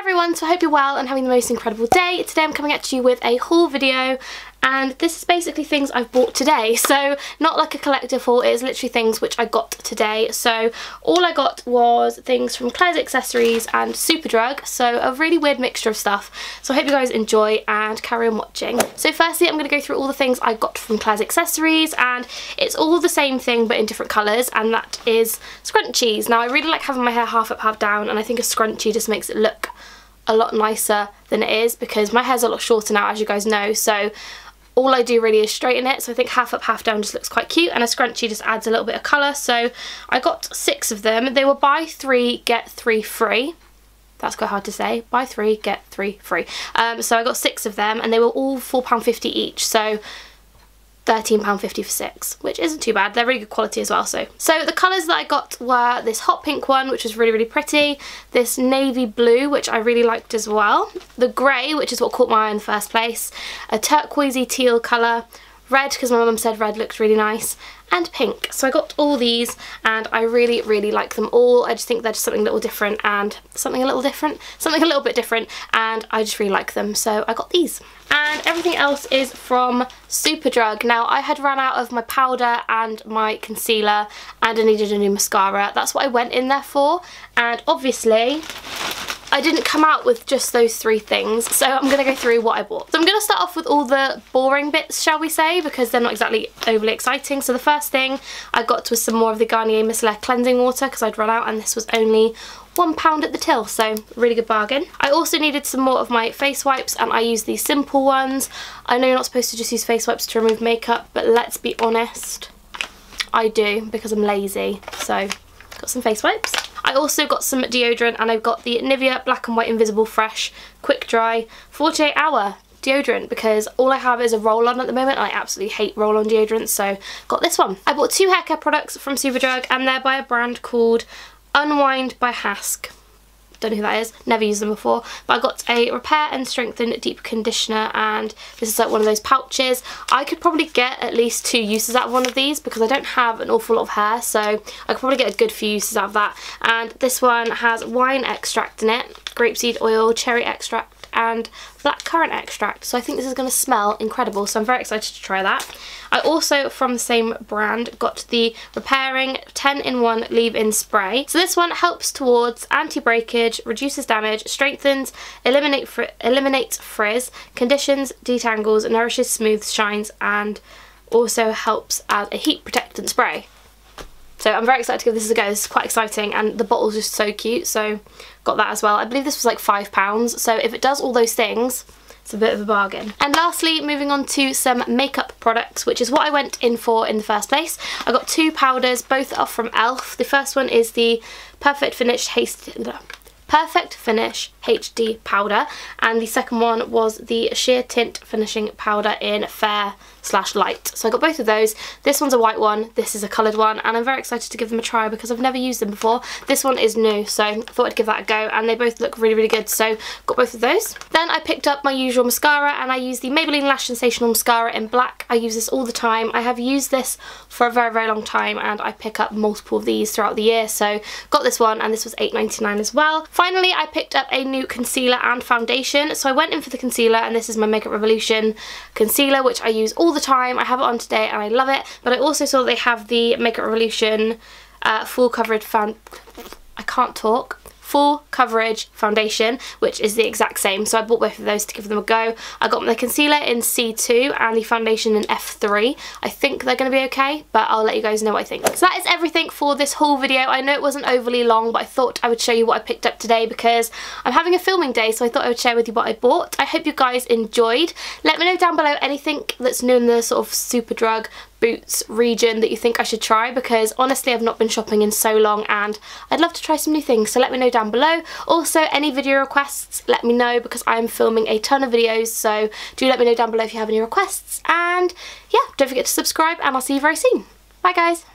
everyone, so I hope you're well and having the most incredible day. Today I'm coming at you with a haul video, and this is basically things I've bought today. So not like a collective haul, it is literally things which I got today. So all I got was things from Collis accessories and Superdrug, so a really weird mixture of stuff. So I hope you guys enjoy and carry on watching. So firstly I'm going to go through all the things I got from Collis accessories, and it's all the same thing but in different colours, and that is scrunchies. Now I really like having my hair half up, half down, and I think a scrunchie just makes it look a lot nicer than it is because my hair's a lot shorter now, as you guys know, so all I do really is straighten it. So I think half up, half down just looks quite cute, and a scrunchie just adds a little bit of colour. So I got 6 of them. They were buy 3 get 3 free. That's quite hard to say. Buy 3 get 3 free. So I got 6 of them, and they were all £4.50 each. So £13.50 for 6, which isn't too bad. They're really good quality as well. So the colours that I got were this hot pink one, which was really, really pretty, this navy blue, which I really liked as well, the grey, which is what caught my eye in the first place, a turquoisey teal colour, red, because my mum said red looked really nice, and pink. So I got all these, and I really, really like them all. I just think they're just something a little different, and something a little bit different, and I just really like them. So I got these. And everything else is from Superdrug. Now I had run out of my powder and my concealer, and I needed a new mascara. That's what I went in there for, and obviously I didn't come out with just those 3 things, so I'm going to go through what I bought. So I'm going to start off with all the boring bits, shall we say, because they're not exactly overly exciting. So the first thing I got was some more of the Garnier Micellar cleansing water, because I'd run out, and this was only £1 at the till, so really good bargain. I also needed some more of my face wipes, and I used these simple ones. I know you're not supposed to just use face wipes to remove makeup, but let's be honest, I do, because I'm lazy. So got some face wipes. I also got some deodorant, and I've got the Nivea Black and White Invisible Fresh Quick Dry 48 hour deodorant, because all I have is a roll-on at the moment, and I absolutely hate roll-on deodorants, so got this one. I bought 2 haircare products from Superdrug, and they're by a brand called Unwind by Hask. Don't know who that is, never used them before, but I got a Repair and Strengthen Deep Conditioner, and this is like one of those pouches. I could probably get at least 2 uses out of one of these because I don't have an awful lot of hair, so I could probably get a good few uses out of that. And this one has wine extract in it, grapeseed oil, cherry extract, and blackcurrant extract, so I think this is going to smell incredible, so I'm very excited to try that. I also, from the same brand, got the Repairing 10-in-1 Leave-In Spray. So this one helps towards anti-breakage, reduces damage, strengthens, eliminates frizz, conditions, detangles, nourishes, smooths, shines, and also helps as a heat protectant spray. So I'm very excited to give this a go. This is quite exciting, and the bottle's just so cute, so got that as well. I believe this was like £5, so if it does all those things, it's a bit of a bargain. And lastly, moving on to some makeup products, which is what I went in for in the first place. I got 2 powders, both are from e.l.f. The first one is the Perfect Finish HD powder, and the second one was the Sheer Tint Finishing Powder in Fair/Light. So I got both of those. This one's a white one, this is a coloured one, and I'm very excited to give them a try because I've never used them before. This one is new, so I thought I'd give that a go, and they both look really, really good, so got both of those. Then I picked up my usual mascara, and I used the Maybelline Lash Sensational Mascara in black. I use this all the time. I have used this for a very, very long time, and I pick up multiple of these throughout the year, so got this one, and this was £8.99 as well. Finally, I picked up a new concealer and foundation, so I went in for the concealer, and this is my Makeup Revolution concealer, which I use all the time. I have it on today and I love it, but I also saw they have the Makeup Revolution full coverage full coverage foundation, which is the exact same, so I bought both of those to give them a go. I got the concealer in C2 and the foundation in F3. I think they're going to be okay, but I'll let you guys know what I think. So that is everything for this haul video. I know it wasn't overly long, but I thought I would show you what I picked up today because I'm having a filming day, so I thought I would share with you what I bought. I hope you guys enjoyed. Let me know down below anything that's new in the sort of Superdrug Boots region that you think I should try, because honestly I've not been shopping in so long and I'd love to try some new things, so let me know down below. Also, any video requests, let me know, because I'm filming a ton of videos, so do let me know down below if you have any requests. And yeah, don't forget to subscribe, and I'll see you very soon. Bye guys.